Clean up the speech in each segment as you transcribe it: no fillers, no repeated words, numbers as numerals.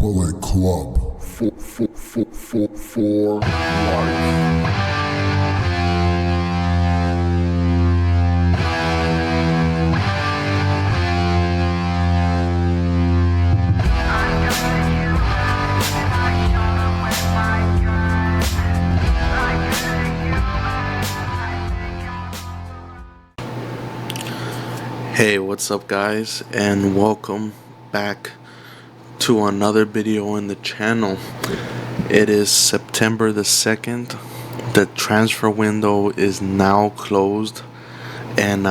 Bullet Club for life. Hey, what's up guys, and welcome back to another video in the channel. It is September the 2nd. The transfer window is now closed, and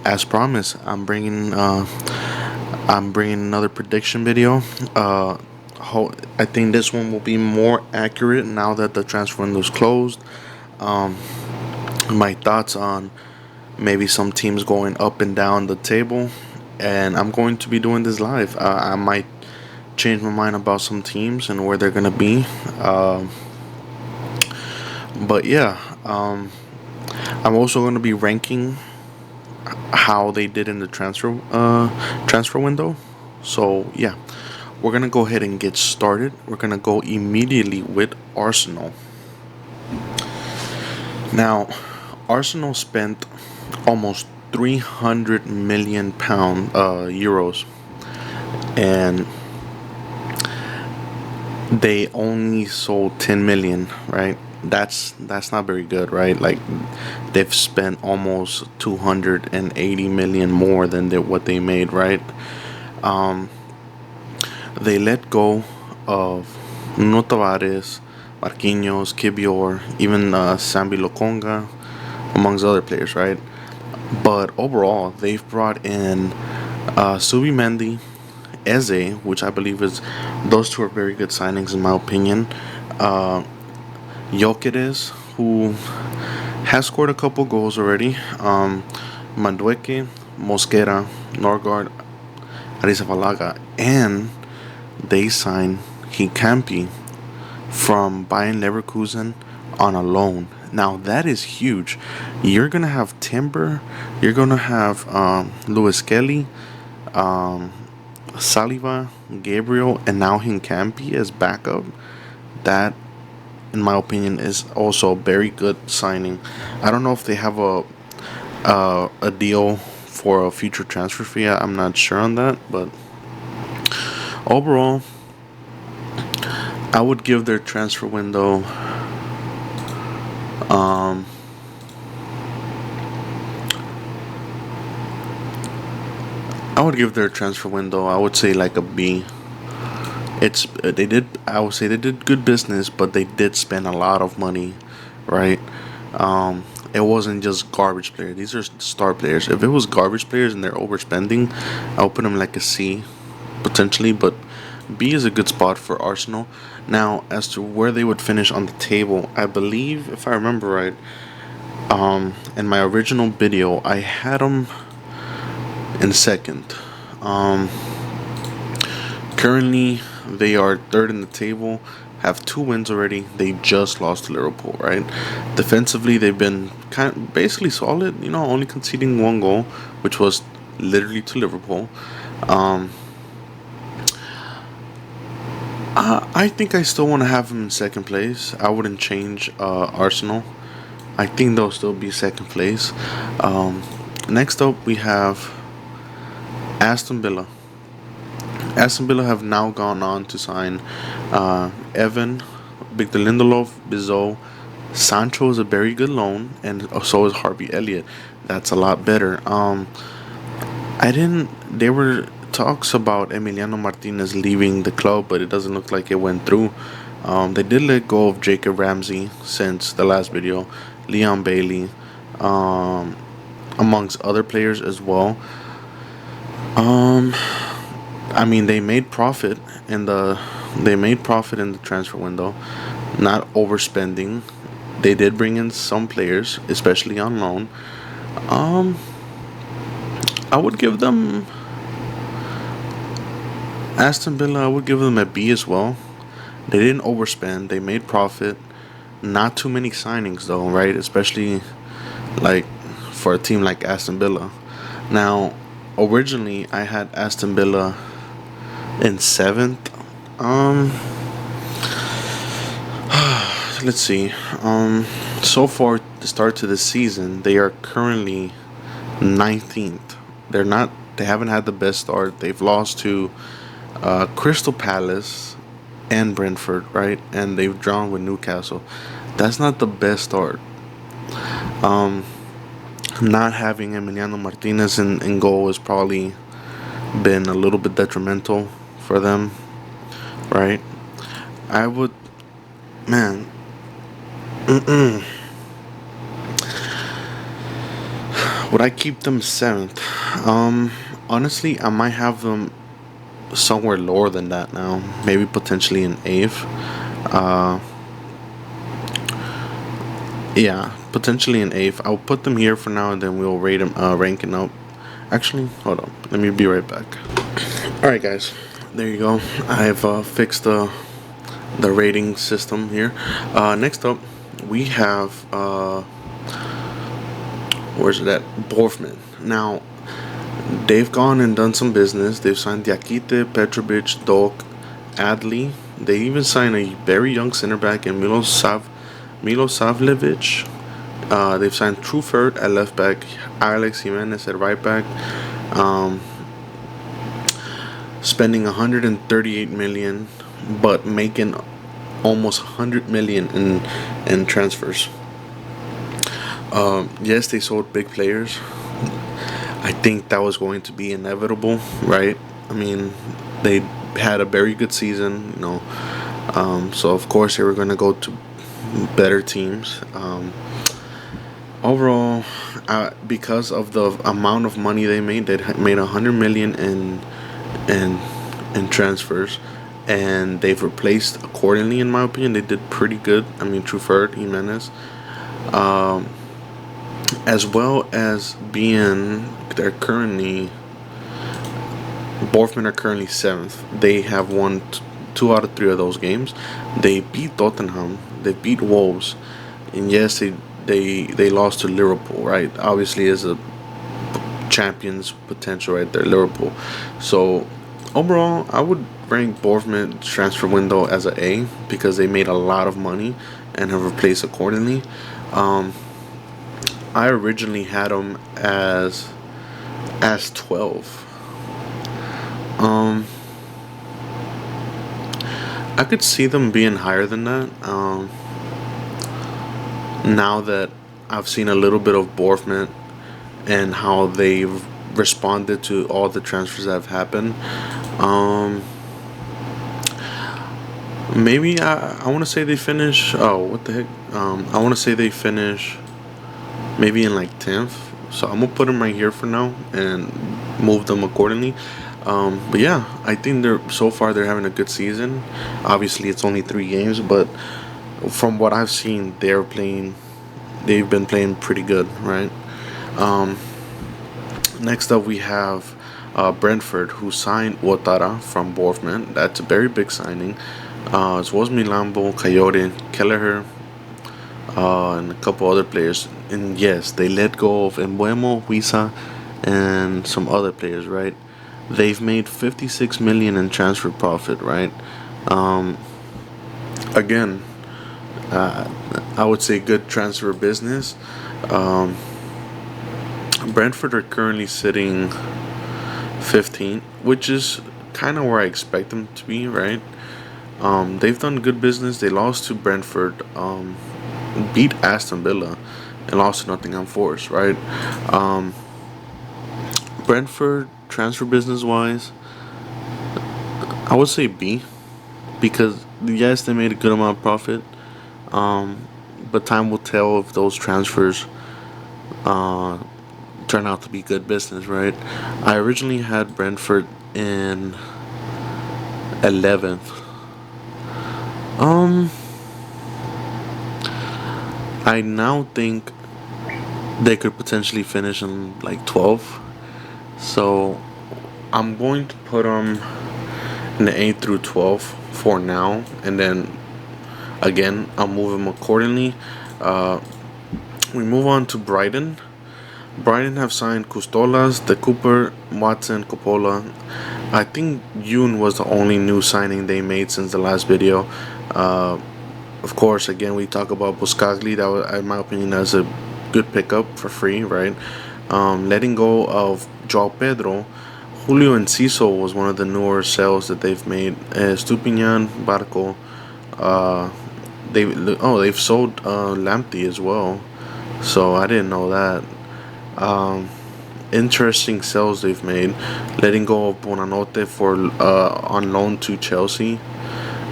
as promised, I'm bringing another prediction video. I think this one will be more accurate now that the transfer window is closed. My thoughts on maybe some teams going up and down the table, and I'm going to be doing this live. I might change my mind about some teams and where they're gonna be, but yeah, I'm also going to be ranking how they did in the transfer window. So yeah, we're gonna go ahead and get started. We're gonna go immediately with Arsenal. Now, Arsenal spent almost 300 million euros, and they only sold 10 million, right? That's not very good, right? Like, they've spent almost 280 million more than what they made, right? They let go of Nuno Tavares, Marquinhos, Kibior, even Sambi Lokonga, amongst other players, right? But overall, they've brought in Subimendi, Eze, which I believe is, those two are very good signings in my opinion. Gyökeres, who has scored a couple goals already. Madueke, Mosquera, Norgard, Arrizabalaga, and they signed Hikampi from Bayern Leverkusen on a loan. Now that is huge. You're gonna have Timber, you're gonna have Lewis Kelly, Saliba, Gabriel, and now Hincampi as backup. That, in my opinion, is also a very good signing. I don't know if they have a deal for a future transfer fee. I'm not sure on that, but overall, I would give their transfer window I would say like a B. I would say they did good business, but they did spend a lot of money, right? It wasn't just garbage players. These are star players. If it was garbage players and they're overspending, I would put them like a C, potentially, but B is a good spot for Arsenal. Now, as to where they would finish on the table, I believe, if I remember right, in my original video, I had them in second. Currently, they are third in the table, have 2 wins already. They just lost to Liverpool, right? Defensively, they've been basically solid, only conceding 1 goal, which was literally to Liverpool. I think I still want to have them in second place. I wouldn't change Arsenal. I think they'll still be second place. Next up, we have Aston Villa. Aston Villa have now gone on to sign Evan, Victor Lindelof, Bizot. Sancho is a very good loan, and so is Harvey Elliott. That's a lot better. There were talks about Emiliano Martinez leaving the club, but it doesn't look like it went through. They did let go of Jacob Ramsey since the last video, Leon Bailey, amongst other players as well. I mean, they made profit in the transfer window, not overspending. They did bring in some players, especially on loan. I would give them Aston Villa. I would give them a B as well. They didn't overspend. They made profit. Not too many signings though, right? Especially like for a team like Aston Villa. Now, originally I had Aston Villa in 7th. Um, let's see. So far, the start to the season, they are currently 19th. They're not. They haven't had the best start. They've lost to Crystal Palace and Brentford, right? And they've drawn with Newcastle. That's not the best start. Um, Not having Emiliano Martinez in goal has probably been a little bit detrimental for them, right? I would, man, would I keep them seventh? Honestly, I might have them somewhere lower than that now. Maybe potentially in eighth. Uh, yeah, potentially in eighth. I'll put them here for now, and then we'll rate them, ranking up. Actually, hold on. Let me be right back. All right, guys. There you go. I've fixed the rating system here. Next up, we have where's it at? Borfman. Now, they've gone and done some business. They've signed Diakite, Petrovic, Dok, Adli. They even signed a very young center back in Milosavljevic. They've signed Truffert at left back, Alex Jimenez at right back. Um, Spending 138 million, but making almost 100 million in transfers. Yes, they sold big players. I think that was going to be inevitable, right? I mean, they had a very good season, you know. So of course they were going to go to better teams. Overall, because of the amount of money they made 100 million in in transfers, and they've replaced accordingly. In my opinion, they did pretty good. I mean, Truffert, Jimenez, um, as well as being they're currently Borfman are currently seventh. They have won two out of three of those games. They beat Tottenham. They beat Wolves, and yes, they lost to Liverpool. Right, obviously, is a champions potential right there, Liverpool. So overall, I would rank Bournemouth transfer window as a A because they made a lot of money and have replaced accordingly. Um, I originally had them as 12. Um, I could see them being higher than that. Now that I've seen a little bit of Bournemouth and how they've responded to all the transfers that have happened. Um, Maybe I want to say they finish. Oh, what the heck? I want to say they finish maybe in like 10th. So I'm gonna put them right here for now and move them accordingly. But yeah, I think they're so far they're having a good season. Obviously, it's only 3 games, but from what I've seen, they're playing. They've been playing pretty good, right? Um, Next up, we have Brentford, who signed Ouattara from Bournemouth. That's a very big signing. As well as Milambo, Coyote, Kelleher, and a couple other players. And yes, they let go of Embuemo, Huiza, and some other players, right? They've made 56 million in transfer profit, right? Um, Again, uh, I would say good transfer business. Um, Brentford are currently sitting 15th, which is kind of where I expect them to be, right? They've done good business. They lost to Brentford, beat Aston Villa, and lost to Nottingham Forest, right? Um, Brentford transfer business wise, I would say B because yes, they made a good amount of profit, um, but time will tell if those transfers uh, turn out to be good business, right? I originally had Brentford in 11th. Um, I now think they could potentially finish in like 12. So I'm going to put them in the 8 through 12 for now, and then again I'll move them accordingly. Uh, we move on to Brighton. Brighton have signed Custolas, De Cooper, Watson, Coppola, I think Yoon was the only new signing they made since the last video. Uh, of course, again, we talk about Buscagli. That was, in my opinion, that's a good pickup for free, right? Letting go of Joao Pedro, Julio Enciso was one of the newer sales that they've made. Stupinian, Barco. Uh, they've sold Lamptey as well, so I didn't know that. Um, Interesting sales they've made, letting go of Bonanote for on loan to Chelsea,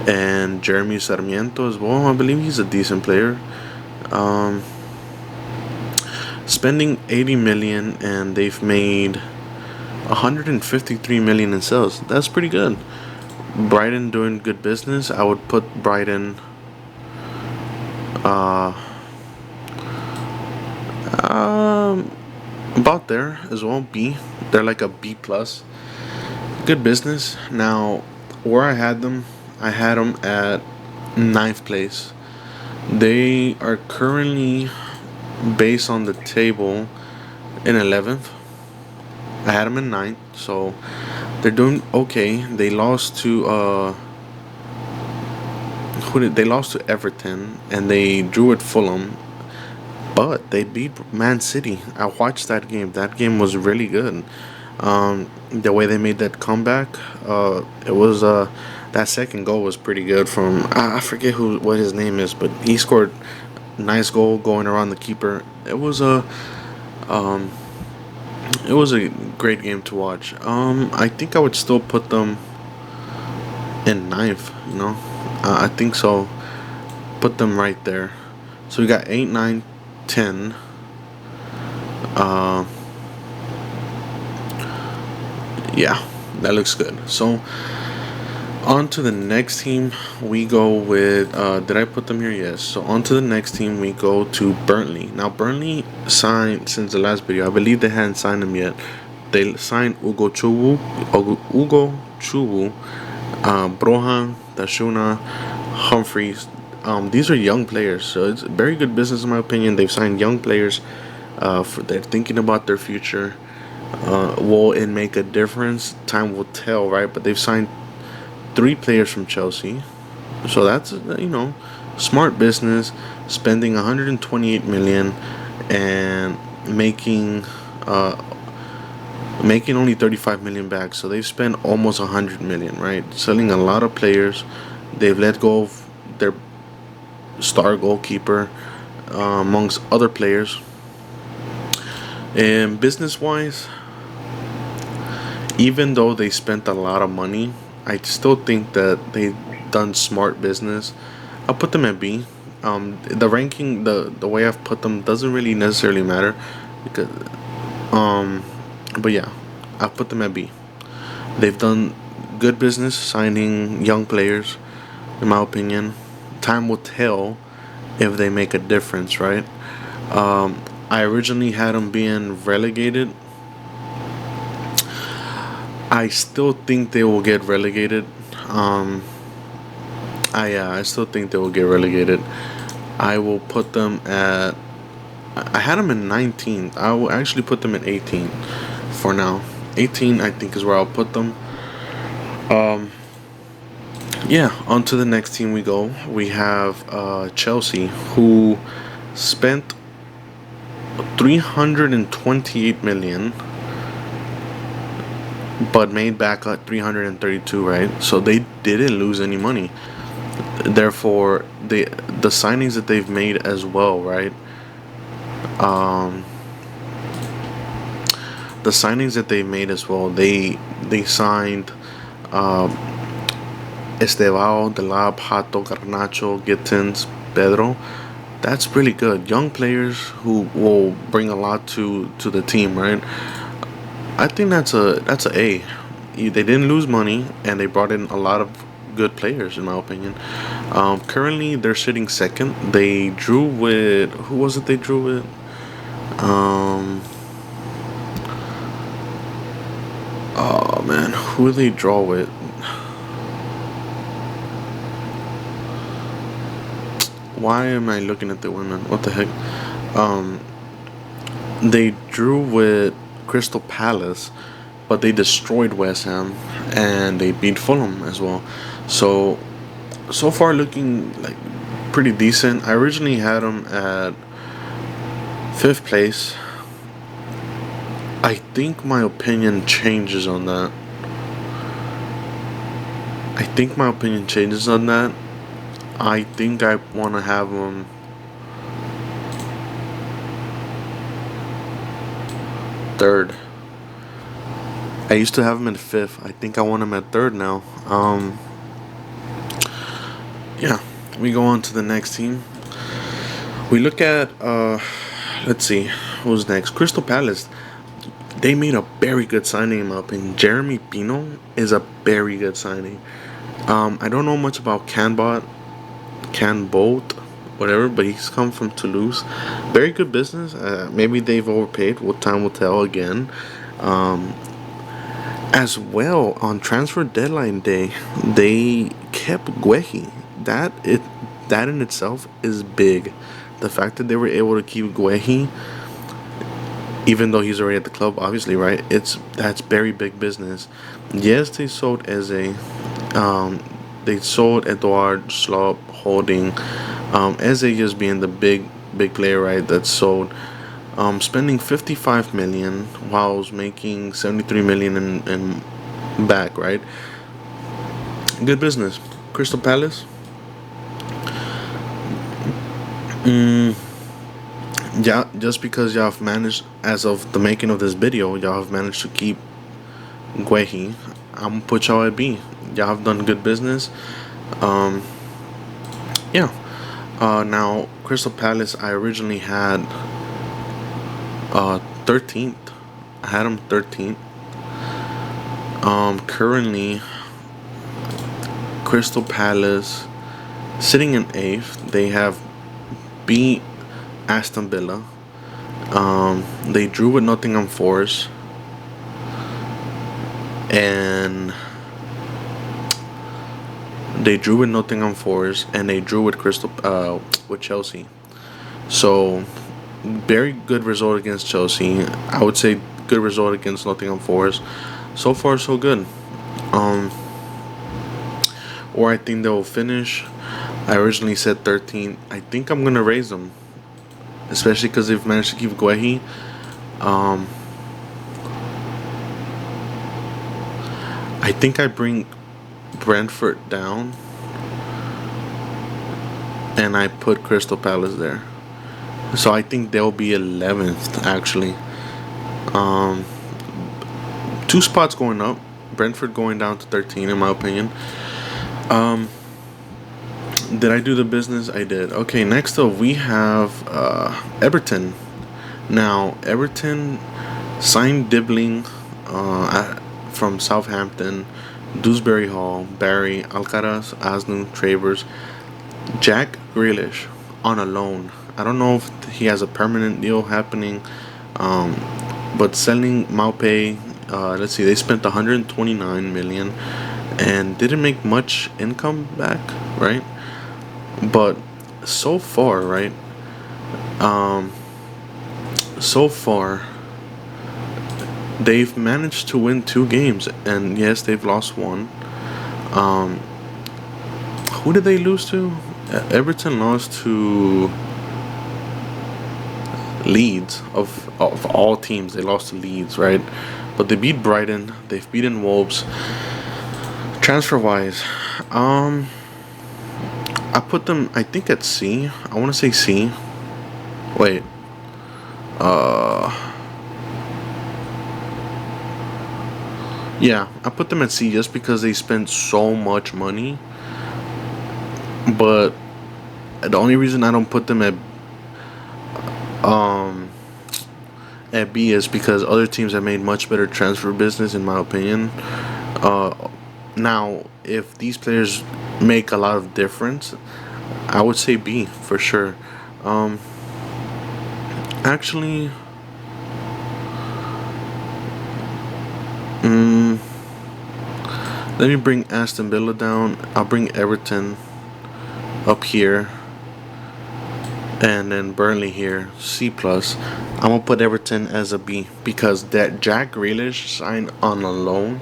and Jeremy Sarmiento as well. I believe he's a decent player. Um, Spending 80 million and they've made 153 million in sales. That's pretty good. Brighton doing good business. I would put Brighton uh, um, about there as well. B. They're like a B plus. Good business. Now, where I had them at ninth place. They are currently, based on the table, in 11th. I had them in ninth, so they're doing okay. They lost to they lost to Everton and they drew at Fulham, but they beat Man City. I watched that game. That game was really good. The way they made that comeback, it was that second goal was pretty good from I forget what his name is, but he scored a nice goal going around the keeper. Um, it was a great game to watch. I think I would still put them in ninth. I think so. Put them right there. So we got 8, 9, 10. Uh, yeah, that looks good. So on to the next team, we go with. Did I put them here? Yes. So on to the next team, we go to Burnley. Now Burnley signed since the last video. I believe they hadn't signed him yet. They signed Ugo Chubu, Brohan, Tashuna, Humphreys. These are young players, so it's very good business in my opinion. They've signed young players. They're thinking about their future. Will it make a difference? Time will tell, right? But they've signed 3 players from Chelsea, so that's smart business. Spending 128 million and making only 35 million back. So they've spent almost 100 million, right? Selling a lot of players. They've let go of their star goalkeeper, amongst other players. And business wise, even though they spent a lot of money, I still think that they've done smart business. I'll put them at B. The ranking, the way I've put them doesn't really necessarily matter, because but yeah, I'll put them at B. They've done good business signing young players, in my opinion. Time will tell if they make a difference, right? I originally had them being relegated. I still think they will get relegated. I still think they will get relegated. I will put them at. I had them in 19th. I will actually put them in 18 for now. 18, I think, is where I'll put them. Yeah, on to the next team we go. We have Chelsea, who spent 328 million but made back at 332, right? So they didn't lose any money. Therefore, the signings that they've made as well, right? The signings that they made as well, they signed Estevao, Delap, Hato, Garnacho, Gittins, Pedro. That's really good. Young players who will bring a lot to the team, right? I think that's a A. They didn't lose money and they brought in a lot of good players, in my opinion. Currently, they're sitting second. They drew with who was it? They drew with. Oh man, who did they draw with? Why am I looking at the women? What the heck? They drew with Crystal Palace, but they destroyed West Ham and they beat Fulham as well. So so far looking like pretty decent. I originally had them at fifth place. I think my opinion changes on that. I think my opinion changes on that. I think I want to have them third. I used to have them in fifth. I think I want them at third now. Yeah, we go on to the next team. We look at let's see, who's next? Crystal Palace. They made a very good signing in my opinion. Jeremy Pino is a very good signing. I don't know much about Canbot, whatever, but he's come from Toulouse. Very good business. Maybe they've overpaid. Well, time will tell again. As well, on transfer deadline day, they kept Guehi. That in itself is big. The fact that they were able to keep Guehi, even though he's already at the club, obviously, right? That's very big business. Yes, they sold Eze. They sold Edouard Slop Holding. Eze just being the big player, right? That's sold. Spending 55 million while making 73 million in back, right? Good business. Crystal Palace. Yeah, just because y'all have managed, as of the making of this video, y'all have managed to keep Guehi, I'm gonna put y'all at B. Y'all have done good business. Yeah. Now Crystal Palace, I originally had 13th. I had them 13th. Currently, Crystal Palace sitting in 8th. They have beat Aston Villa. They drew with Nottingham Forest. And they drew with with Chelsea. So very good result against Chelsea. I would say good result against Nottingham Forest. So far so good. Or I think they will finish. I originally said 13. I think I'm gonna raise them, especially because they've managed to keep Guehi. I think I bring Brentford down and I put Crystal Palace there. So I think they'll be 11th actually. 2 spots going up. Brentford going down to 13 in my opinion. Did I do the business? I did. Okay, next up we have Everton. Now Everton signed Dibbling from Southampton, Dewsbury Hall, Barry, Alcaraz, Asnu, Travers, Jack Grealish on a loan. I don't know if he has a permanent deal happening, but selling Maupay, let's see, they spent 129 million and didn't make much income back, right? But so far, right? So far, they've managed to win 2 games, and yes, they've lost 1. Who did they lose to? Everton lost to Leeds. Of all teams, they lost to Leeds, right? But they beat Brighton. They've beaten Wolves. Transfer wise, I put them, I think, at C. I want to say C. Wait. Yeah, I put them at C just because they spent so much money. But the only reason I don't put them at B is because other teams have made much better transfer business, in my opinion. Now, if these players make a lot of difference, I would say B for sure. Actually, let me bring Aston Villa down. I'll bring Everton up here. And then Burnley here, C plus. I'm gonna put Everton as a B because that Jack Grealish signed on a loan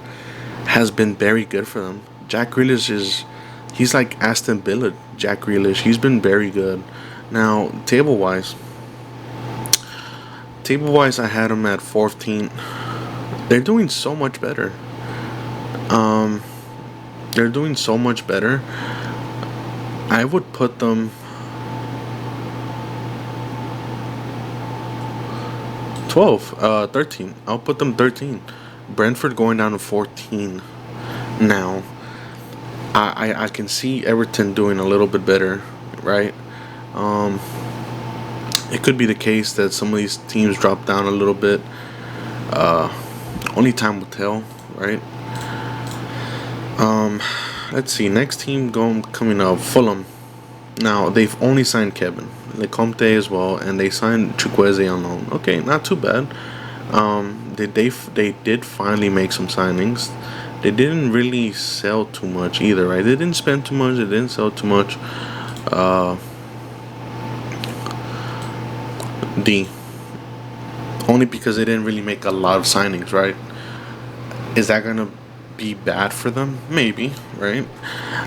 has been very good for them. Jack Grealish he's like Aston Villa. Jack Grealish, he's been very good. Now table wise, I had him at 14th. They're doing so much better. Um, they're doing so much better. I would put them 12, 13. I'll put them 13. Brentford going down to 14. Now, I can see Everton doing a little bit better, right? Um, it could be the case that some of these teams drop down a little bit. Uh, Only time will tell, right? Um, let's see. Next team coming up, Fulham. Now they've only signed Kevin Lecomte as well, and they signed Chukwueze on loan. Okay, not too bad. They did finally make some signings. They didn't really sell too much either, right? They didn't spend too much. They didn't sell too much. Uh, D. Only because they didn't really make a lot of signings, right? Is that gonna be bad for them? Maybe, right?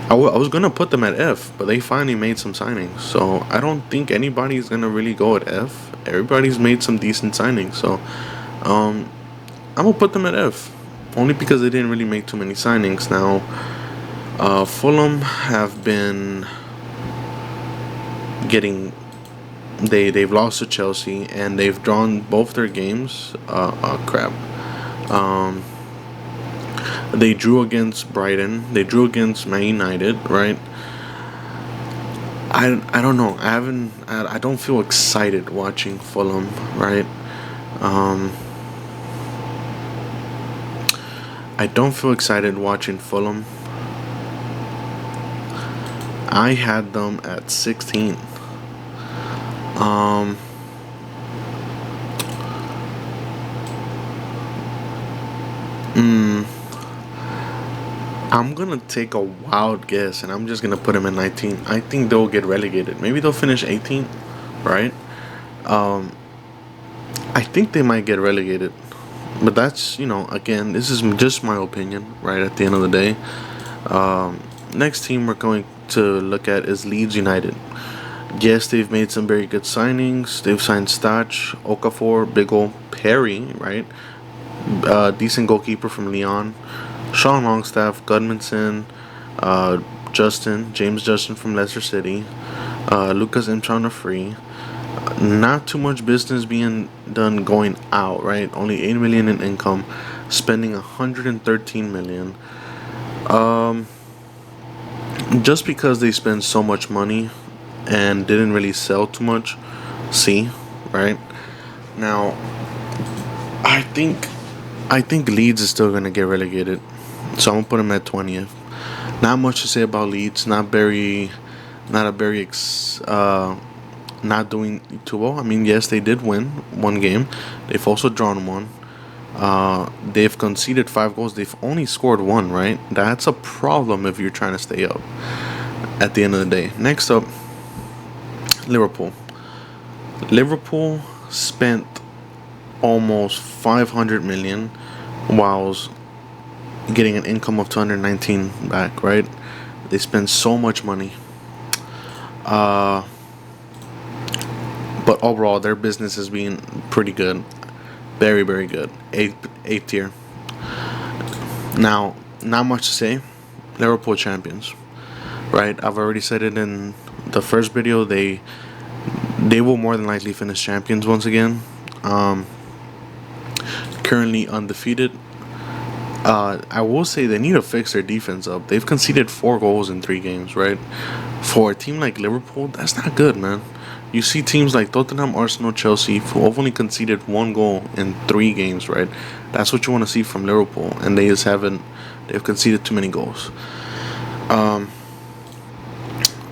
I was gonna put them at F, but they finally made some signings, so I don't think anybody's gonna really go at F. Everybody's made some decent signings, so um, I'm gonna put them at F, only because they didn't really make too many signings. Now, Fulham have been getting they've lost to Chelsea and they've drawn both their games. Crap. Um, they drew against Brighton. They drew against Man United, right? I don't know. I don't feel excited watching Fulham, right? Um, I don't feel excited watching Fulham. I had them at 16. Um, mm, I'm gonna take a wild guess, and I'm just gonna put them at 19. I think they'll get relegated. Maybe they'll finish 18th, right? Um, I think they might get relegated, but that's again, this is just my opinion, right? At the end of the day, next team we're going to look at is Leeds United. Yes, they've made some very good signings. They've signed Stach, Okafor, Biggle, Perry, right? Decent goalkeeper from Lyon. Sean Longstaff, Gudmundsson, James Justin from Leicester City, Lucas Imchan free. Not too much business being done going out, right? Only 8 million in income, spending 113 million. Just because they spend so much money and didn't really sell too much. C, right? Now, I think Leeds is still gonna get relegated, so I'm gonna put them at 20th. Not much to say about Leeds. Not a very not doing too well. I mean, yes, they did win one game. They've also drawn one. They've conceded 5 goals. They've only scored one, right? That's a problem if you're trying to stay up at the end of the day. Next up, Liverpool. Liverpool spent almost 500 million whilst getting an income of 219 back, right? They spend so much money. But overall, their business has been pretty good. Very, very good. Eighth tier. Now, not much to say. Liverpool champions, right? I've already said it in the first video. They will more than likely finish champions once again. Currently undefeated. I will say they need to fix their defense up. They've conceded 4 goals in 3 games, right? For a team like Liverpool, that's not good, man. You see teams like Tottenham, Arsenal, Chelsea who have only conceded 1 goal in 3 games, right? That's what you want to see from Liverpool, and they just haven't. They've conceded too many goals.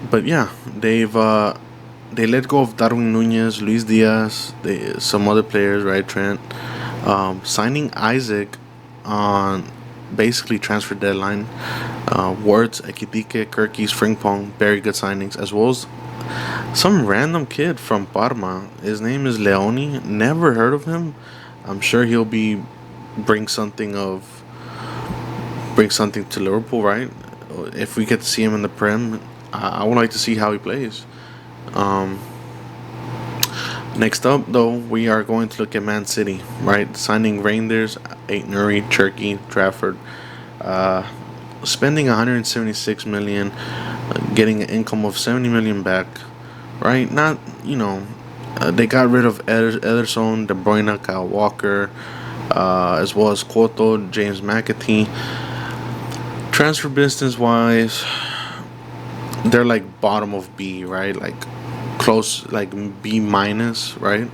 But yeah, they let go of Darwin Nunez, Luis Diaz, some other players, right? Trent, signing Isaac on basically transfer deadline. Words, Ekitike, Kirkies, Frimpong, very good signings, as well as some random kid from Parma. His name is Leoni. Never heard of him. I'm sure he'll be bring something of bring something to Liverpool, right? If we get to see him in the Prem, I would like to see how he plays. Um, Next up, though, we are going to look at Man City, right? Signing Rangers, Eight Nuri, Turkey, Trafford, uh, spending 176 million, getting an income of 70 million back, right? Not, they got rid of Ederson, De Bruyne, Kyle Walker, as well as Koto, James McAtee. Transfer business wise, they're like bottom of B, right? Like close, like B minus, right?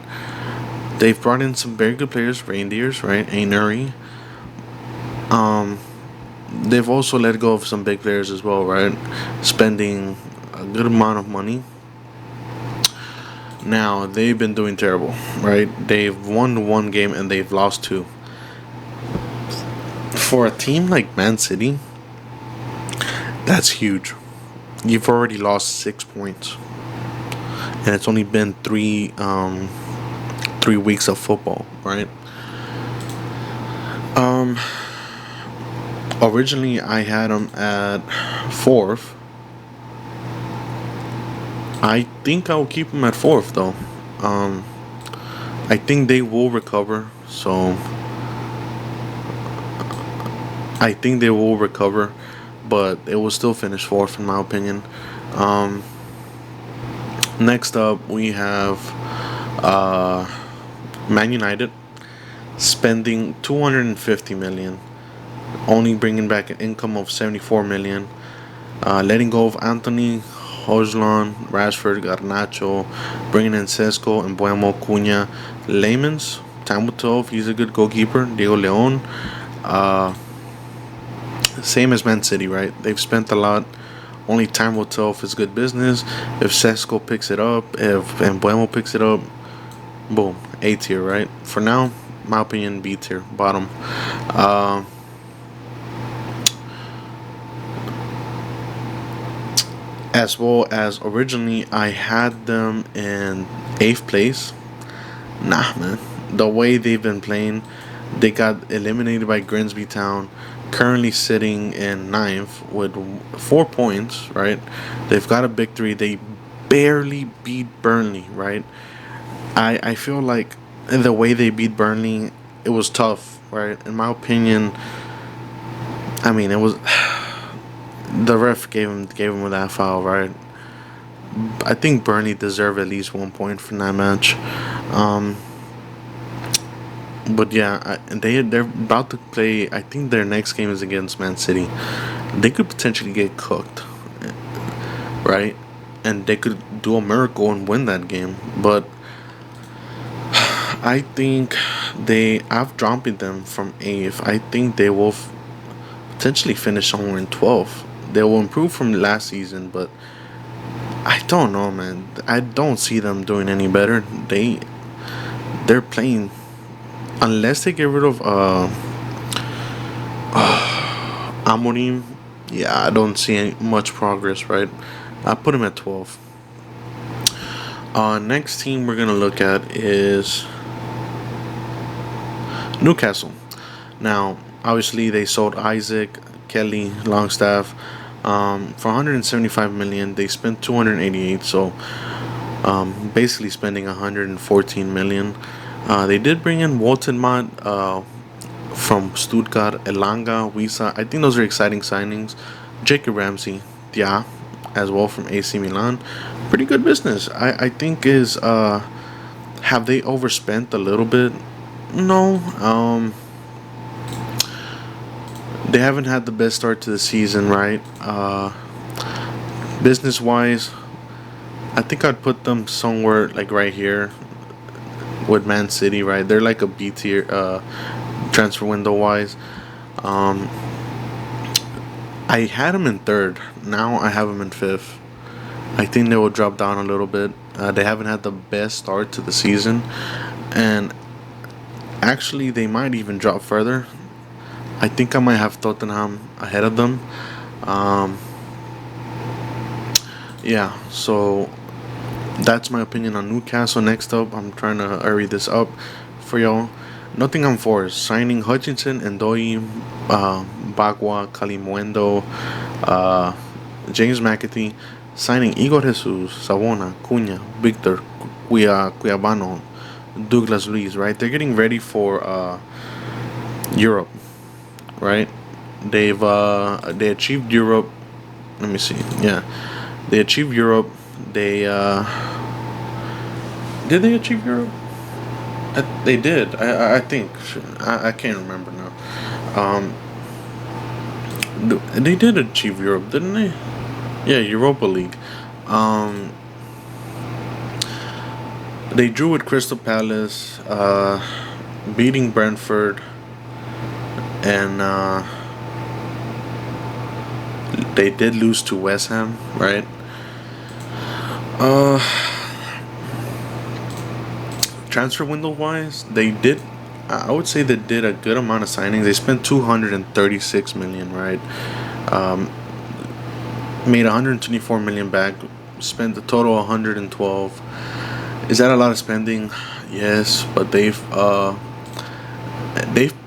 They've brought in some very good players, Reindeers, right? Ainuri. Um, they've also let go of some big players as well, right? Spending a good amount of money. Now they've been doing terrible, right? They've won one game and they've lost two. For a team like Man City, that's huge. You've already lost 6 points, and it's only been 3 weeks of football, right? Um, Originally I had them at fourth. I think I'll keep them at fourth though. Um, I think they will recover. So I think they will recover, but it will still finish fourth in my opinion. Um, Next up we have uh, Man United spending 250 million, only bringing back an income of 74 million. Letting go of Anthony, Hojlund, Rashford, Garnacho, bringing in Sesco and Buemo, Cunha, Lemans, Tambutov, he's a good goalkeeper, Diego Leon. Uh, Same as Man City, right? They've spent a lot. Only time will tell if it's good business. If Sesco picks it up, if Embuemo picks it up, boom, A tier, right? For now, my opinion, B tier, bottom. Uh, as well as originally, I had them in eighth place. Nah, man. The way they've been playing, they got eliminated by Grimsby Town. Currently sitting in ninth with 4 points, right? They've got a victory. They barely beat Burnley, right? I feel like the way they beat Burnley, it was tough, right? In my opinion, I mean, it was the ref gave him that foul, right? I think Burnley deserved at least 1 point from that match. Um, But yeah, they're about to play. I think their next game is against Man City. They could potentially get cooked, right? And they could do a miracle and win that game. But I think I've dropped them from eighth. I think they will potentially finish somewhere in 12th. They will improve from last season, but I don't know, man. I don't see them doing any better. They're playing, unless they get rid of Amorim. Yeah, I don't see much progress, right? I put him at 12. Next team we're gonna look at is Newcastle. Now, obviously, they sold Isaac, Kelly, Longstaff for 175 million. They spent 288, so basically spending 114 million. They did bring in Woltenmott from Stuttgart, Elanga, Wisa. I think those are exciting signings. Jacob Ramsey, yeah, as well from AC Milan. Pretty good business. I think is have they overspent a little bit? No. They haven't had the best start to the season, right? Business wise, I think I'd put them somewhere like right here with Man City, right? They're like a B tier transfer window wise. Um, I had them in third. Now I have them in fifth. I think they will drop down a little bit. They haven't had the best start to the season, and actually they might even drop further. I think I might have Tottenham ahead of them. Um, yeah, so That's my opinion on Newcastle. Next up, I'm trying to hurry this up for y'all. Nottingham Forest signing Hutchinson, Ndoi, Bagua, Kalimuendo, uh, James McAtee, signing Igor Jesus, Savona, Cunha, Victor, Cuyabano, Douglas Luiz, right? They're getting ready for Europe, right? They achieved Europe. Let me see. Yeah, they achieved Europe. They did they achieve Europe? They did. I think. I can't remember now. Um, they did achieve Europe, didn't they? Yeah, Europa League. Um, they drew with Crystal Palace, beating Brentford, and they did lose to West Ham, right? Uh, Transfer window wise, they did. I would say they did a good amount of signings. They spent 236 million, right? Um, Made 124 million back. Spent a total 112. Is that a lot of spending? Yes, but they've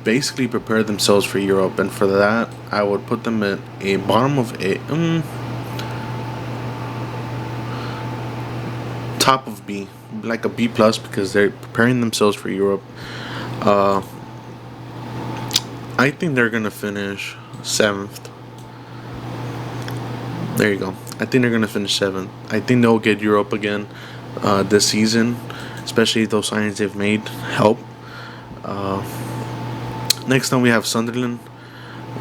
basically prepared themselves for Europe, and for that, I would put them at a bottom of a top of B, like a B plus, because they're preparing themselves for Europe. Uh, I think they're gonna finish seventh. There you go. I think they're gonna finish seventh. I think they'll get Europe again this season, especially if those signings they've made help. Uh, Next time we have Sunderland.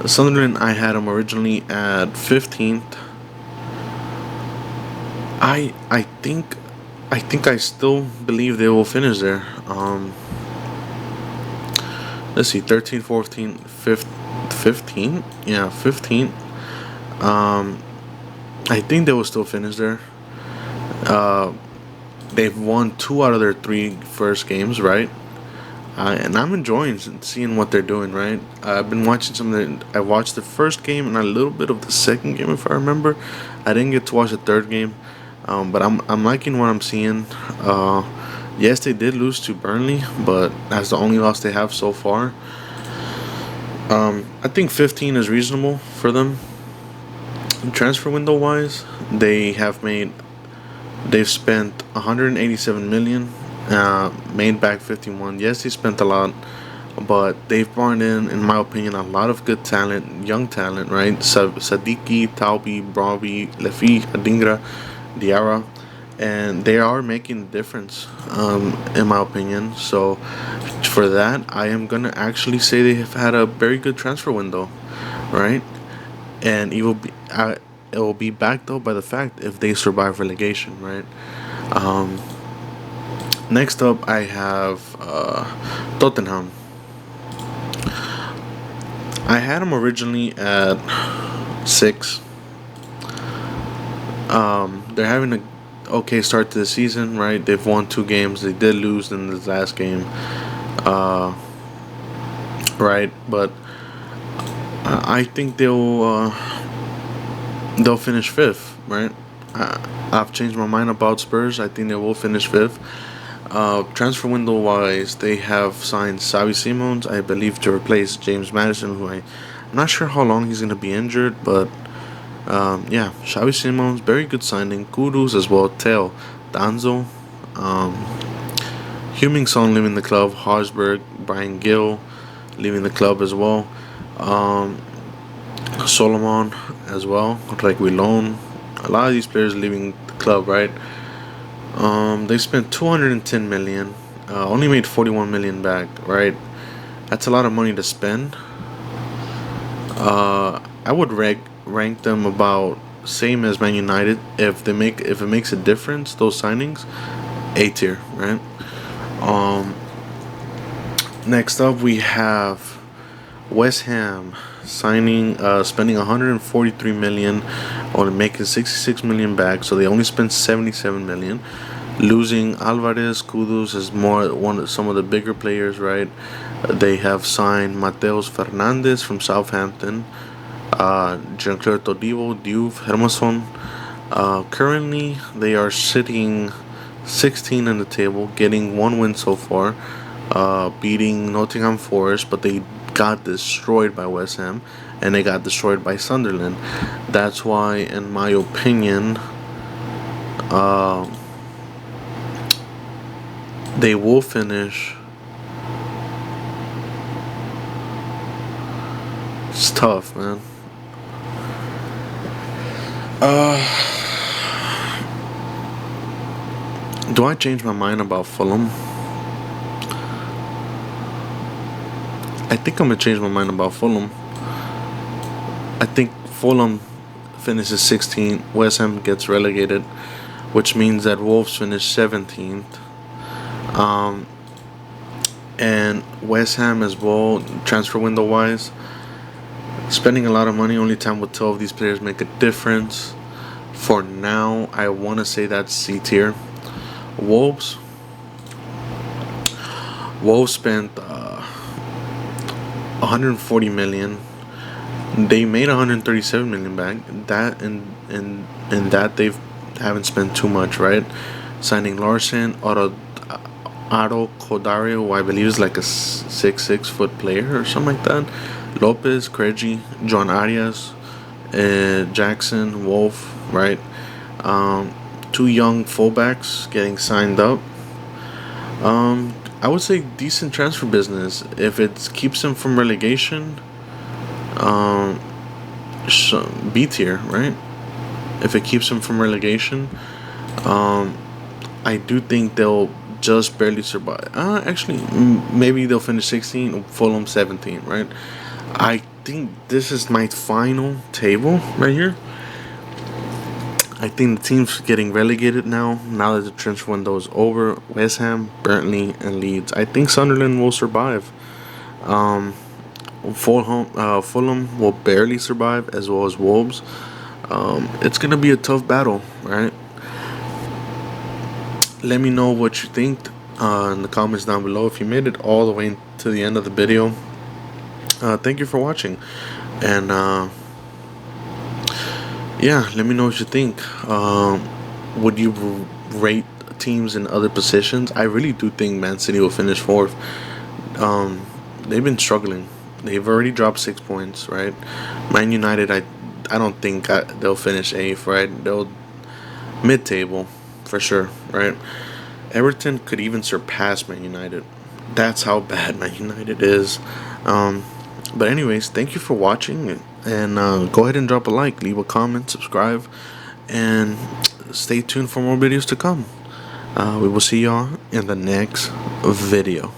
Sunderland, I had them originally at 15th. I think I still believe they will finish there. Let's see, 13, 14, 15. Yeah, 15. I think they will still finish there. Uh, they've won 2 out of their 3 first games, right? And I'm enjoying seeing what they're doing, right? I've been watching some of the. I watched the first game and a little bit of the second game, if I remember. I didn't get to watch the third game, but I'm liking what I'm seeing. Yes, they did lose to Burnley, but that's the only loss they have so far. I think 15 is reasonable for them. Transfer window wise, they've spent 187 million, made back 51. Yes, they spent a lot, but they've brought in my opinion, a lot of good talent, young talent, right? Sadiki, Taubi, Bravi, Lefi, Adingra, Diarra, and they are making a difference, in my opinion. So, for that, I am gonna actually say they have had a very good transfer window, right? And it will be backed up by the fact if they survive relegation, right? Um, Next up, I have Tottenham. I had them originally at 6. They're having a okay start to the season, right? They've won 2 games. They did lose in the last game, right? But I think they'll finish 5th, right? I've changed my mind about Spurs. I think they will finish 5th. Transfer window wise, they have signed Xavi Simons, I believe, to replace James Madison, who I'm not sure how long he's going to be injured, but yeah, Xavi Simons, very good signing. Kudus as well, Teo, Danzo, Hummingson leaving the club, Horsberg, Brian Gill leaving the club as well, Solomon as well, Reguilon. A lot of these players leaving the club, right? They spent 210 million, only made 41 million back, right? That's a lot of money to spend. I would rank them about same as Man United. If it makes a difference, those signings, A tier, right? Next up we have West Ham spending 143 million, only making 66 million back. So they only spent 77 million. Losing Alvarez, Kudus is some of the bigger players, right? They have signed Mateus Fernandez from Southampton, Jean-Claude Todibo, Diouf, Hermoson. Currently, they are sitting 16 in the table, getting one win so far, beating Nottingham Forest, but they got destroyed by West Ham and they got destroyed by Sunderland. That's why, in my opinion, they will finish. It's tough, man. Do I change my mind about Fulham? I think I'm gonna change my mind about Fulham. I think Fulham finishes 16th. West Ham gets relegated, which means that Wolves finish 17th. And West Ham as well, transfer window wise, spending a lot of money. Only time will tell if these players make a difference. For now, I want to say that's C tier. Wolves spent 140 million. They made 137 million back. That and that they haven't spent too much, right? Signing Larson, Otto Kodario, who I believe is like a 6'6" player or something like that. Lopez, Craigie, John Arias, Jackson, Wolf, right? Two young fullbacks getting signed up. I would say decent transfer business if it keeps them from relegation. B tier, right? If it keeps them from relegation, I do think they'll just barely survive. Actually, maybe they'll finish 16, Fulham 17, right? I think this is my final table right here. I think the team's getting relegated now that the transfer window is over. West Ham, Burnley, and Leeds. I think Sunderland will survive. Fulham will barely survive, as well as Wolves. It's going to be a tough battle, right? Let me know what you think in the comments down below. If you made it all the way to the end of the video, thank you for watching. And yeah, let me know what you think. Would you rate teams in other positions? I really do think Man City will finish 4th. They've been struggling. They've already dropped 6 points, right? Man United, I don't think they'll finish 8th, right? They'll mid-table for sure, right? Everton could even surpass Man United. That's how bad Man United is. But anyways, thank you for watching, and go ahead and drop a like, leave a comment, subscribe, and stay tuned for more videos to come. We will see y'all in the next video.